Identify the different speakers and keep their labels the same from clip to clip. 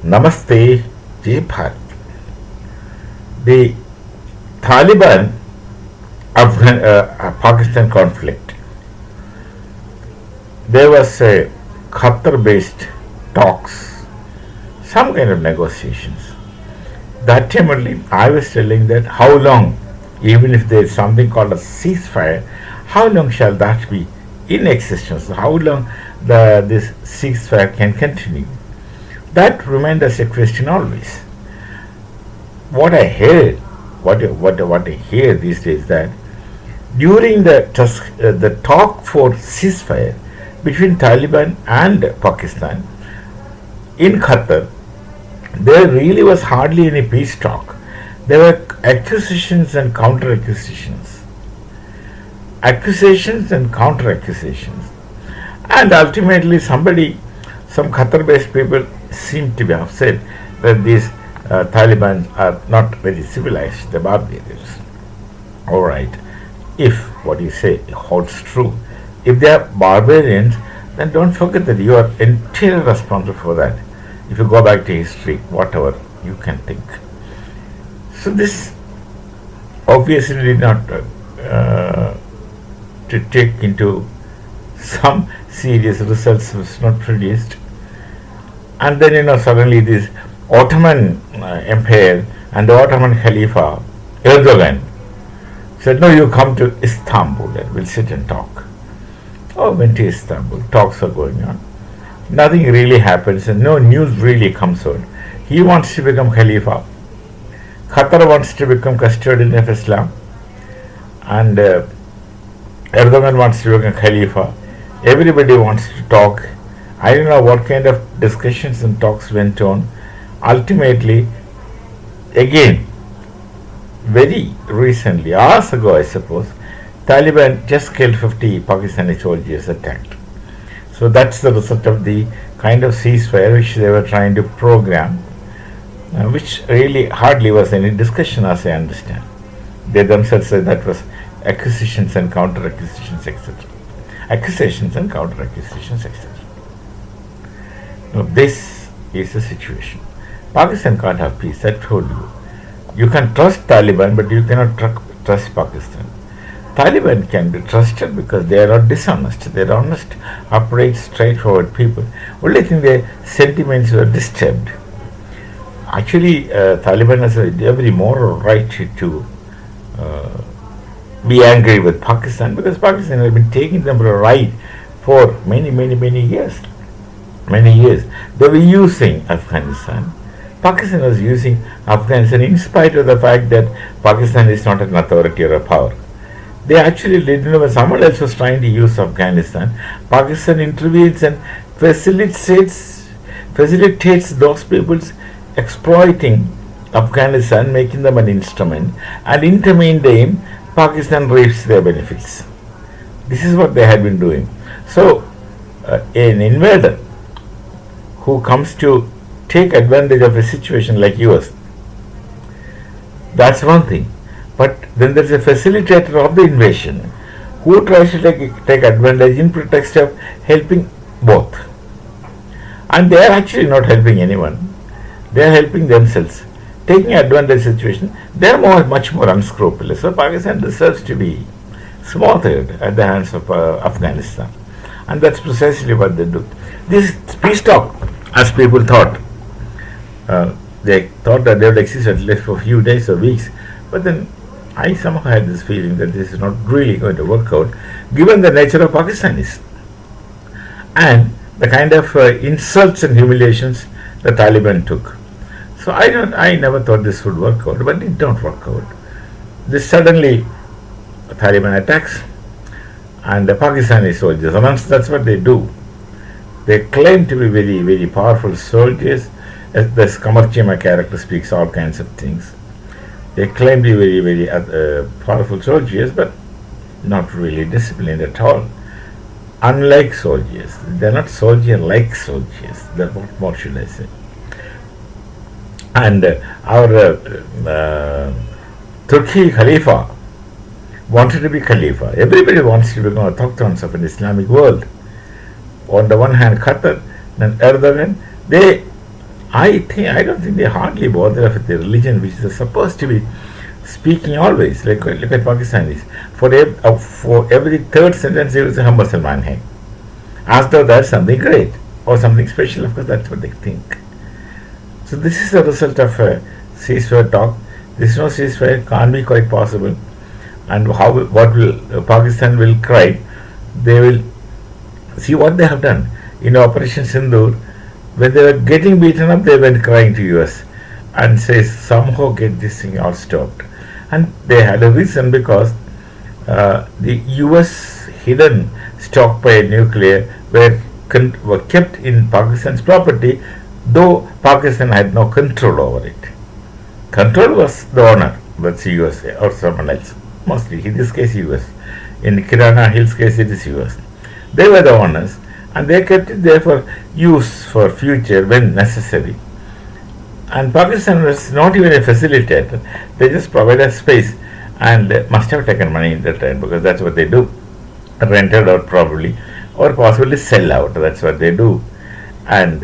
Speaker 1: Namaste, Jai Bharat. The Taliban Pakistan conflict. There was a Qatar-based talks, some kind of negotiations. That time only I was telling that how long, even if there is something called a ceasefire, how long shall that be in existence? How long this ceasefire can continue? That remained as a question always. What I heard, what I hear these days, that during the talk for ceasefire between Taliban and Pakistan in Qatar, there really was hardly any peace talk. There were accusations and counter accusations, and counter accusations, and ultimately some Qatar-based people seem to be upset that these Taliban are not very civilized, the barbarians. All right, if what you say holds true, if they are barbarians, then don't forget that you are entirely responsible for that. If you go back to history, whatever you can think. So this obviously did not to take into some serious results was not produced. And then suddenly this Ottoman Empire and the Ottoman Khalifa Erdogan said, no, you come to Istanbul and we'll sit and talk. Oh, went to Istanbul, talks are going on. Nothing really happens and no news really comes out. He wants to become Khalifa. Qatar wants to become custodian of Islam. And Erdogan wants to become Khalifa. Everybody wants to talk. I don't know what kind of discussions and talks went on. Ultimately, again, very recently, hours ago I suppose, Taliban just killed 50 Pakistani soldiers attacked. So that's the result of the kind of ceasefire which they were trying to program, which really hardly was any discussion as I understand. They themselves said that was accusations and counter accusations, etc. Accusations and counter accusations, etc. Now this is the situation. Pakistan can't have peace, I told you. You can trust Taliban, but you cannot trust Pakistan. Taliban can be trusted because they are not dishonest. They are honest, upright, straightforward people. Only thing their sentiments were disturbed. Actually, Taliban has every moral right to be angry with Pakistan because Pakistan has been taking them for a ride for many years. Many years. They were using Afghanistan. Pakistan was using Afghanistan in spite of the fact that Pakistan is not an authority or a power. They actually didn't know when someone else was trying to use Afghanistan. Pakistan intervenes and facilitates those people's exploiting Afghanistan, making them an instrument, and in the meantime, Pakistan reaps their benefits. This is what they had been doing. So, an invader who comes to take advantage of a situation like yours, that's one thing. But then there's a facilitator of the invasion who tries to take advantage in pretext of helping both. And they are actually not helping anyone. They are helping themselves. Taking advantage of the situation, they are much more unscrupulous. So Pakistan deserves to be slaughtered at the hands of Afghanistan. And that's precisely what they do. This peace talk, as people thought, they thought that they would exist at least for a few days or weeks. But then I somehow had this feeling that this is not really going to work out, given the nature of Pakistanis and the kind of insults and humiliations the Taliban took. So I never thought this would work out, but it don't work out. This suddenly Taliban attacks, and the Pakistani soldiers, amongst that's what they do. They claim to be very powerful soldiers. As this Kamar Chima character speaks all kinds of things. They claim to be very powerful soldiers, but not really disciplined at all. Unlike soldiers, they are not soldier-like soldiers. What more should I say? And our Turkey Khalifa wanted to be Khalifa. Everybody wants to become autochthones of an Islamic world. On the one hand, Qatar, then Erdogan, they I don't think they hardly bother with the religion, which is supposed to be speaking always. Like look at Pakistanis. For every third sentence, they will say, "Hum Musliman hai," as though that's something great or something special. Of course, that's what they think. So this is the result of a ceasefire talk. This no ceasefire can't be quite possible. And what will Pakistan will cry? They will see what they have done in Operation Sindoor. When they were getting beaten up, they went crying to US and says somehow get this thing all stopped. And they had a reason because the US hidden stockpile nuclear were kept in Pakistan's property, though Pakistan had no control over it. Control was the owner, that's US or someone else. Mostly, in this case, US. In Kirana Hills case, it is US. They were the owners, and they kept it there for use for future when necessary. And Pakistan was not even a facilitator; they just provided space, and must have taken money in return because that's what they do, rented out probably, or possibly sell out. That's what they do, and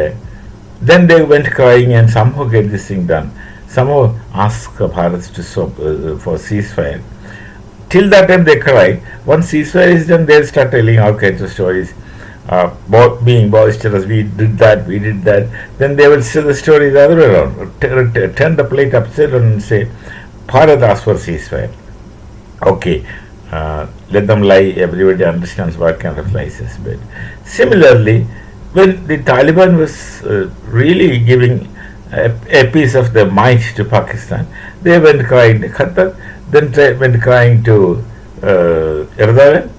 Speaker 1: then they went crying and somehow get this thing done. Somehow ask Bharat to for ceasefire. Till that time they cry. Once ceasefire is done, they'll start telling all kinds of stories. Being boisterous, we did that. Then they will tell the story the other way around. Turn the plate upside down and say, Bharat asked for ceasefire. Okay, let them lie. Everybody understands what kind of lies is bad. Similarly, when the Taliban was really giving a piece of their might to Pakistan, they went crying to Qatar, then went crying to Erdogan,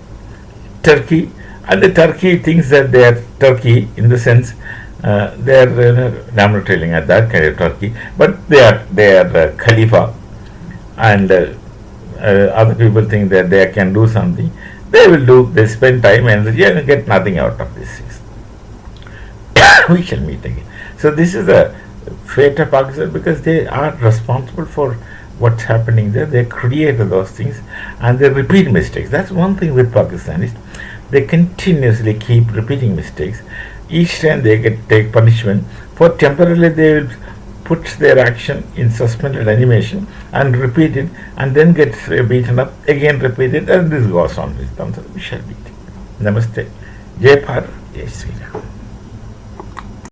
Speaker 1: Turkey, and the Turkey thinks that they are Turkey in the sense they are. I'm not telling at that kind of Turkey, but they are Khalifa, and other people think that they can do something. They will do. They spend time, energy, and get nothing out of this. We shall meet again. So this is the fate of Pakistan because they are responsible for what's happening there. They created those things and they repeat mistakes. That's one thing with Pakistanis. They continuously keep repeating mistakes. Each time they take punishment. For temporarily they will put their action in suspended animation and repeat it and then get beaten up, again repeat it, and this goes on with them. So we shall meet. Namaste. Jai Bharat. Jai Sri Ram.